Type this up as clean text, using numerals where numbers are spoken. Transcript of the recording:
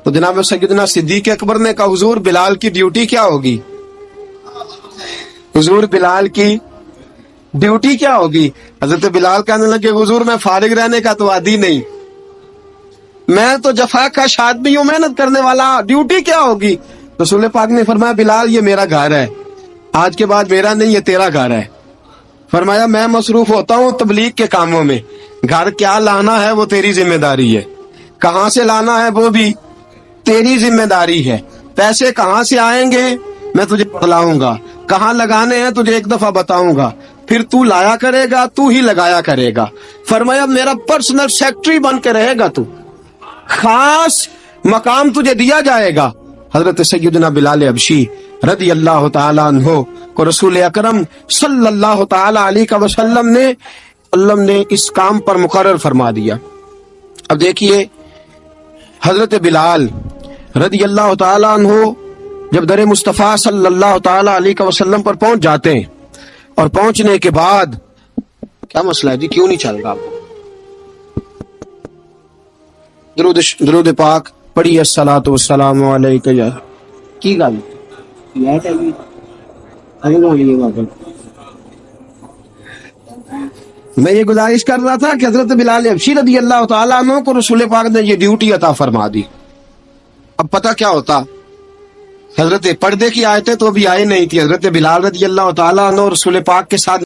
تو جناب سیدنا صدیق اکبر نے کہا حضور بلال کی ڈیوٹی کیا ہوگی؟ حضور بلال کی ڈیوٹی کیا ہوگی؟ حضرت بلال کہنے لگے حضور میں فارغ رہنے کا تو عادی نہیں، میں تو جفا کا آدمی ہوں، محنت کرنے والا، ڈیوٹی کیا ہوگی؟ رسول پاک نے فرمایا بلال یہ میرا گھر ہے، آج کے بعد میرا نہیں یہ تیرا گھر ہے۔ فرمایا میں مصروف ہوتا ہوں تبلیغ کے کاموں میں، گھر کیا لانا ہے وہ تیری ذمہ داری ہے، کہاں سے لانا ہے وہ بھی تیری ذمہ داری ہے، پیسے کہاں سے آئیں گے میں تجھے بتلاؤں گا، کہاں لگانے ہیں تجھے ایک دفعہ بتاؤں گا، پھر تو لایا کرے گا، تو ہی لگایا کرے گا۔ فرمایا میرا پرسنل سیکٹری بن کے رہے گا، تو خاص مقام تجھے دیا جائے گا۔ حضرت سیدنا بلال حبشی رضی اللہ تعالی عنہ کو رسول اکرم صلی اللہ تعالی علیہ وسلم نے اس کام پر مقرر فرما دیا۔ اب دیکھیے حضرت بلال رضی اللہ تعالی عنہ جب در مصطفیٰ صلی اللہ تعالی علیہ وسلم پر پہنچ جاتے ہیں، اور پہنچنے کے بعد کیا مسئلہ ہے جی، کیوں نہیں چل رہا؟ درود پاک پڑھیے، الصلاۃ والسلام علیکہ۔ یا کی گل میں یہ گزارش کر رہا تھا کہ حضرت بلال حبشی رضی اللہ تعالیٰ عنہ کو رسول پاک نے یہ ڈیوٹی عطا فرما دی۔ اب پتہ کیا ہوتا، حضرت پردے کی آیتیں تو ابھی آئی نہیں تھی، حضرت بلال رضی اللہ تعالیٰ عنہ رسول پاک کے ساتھ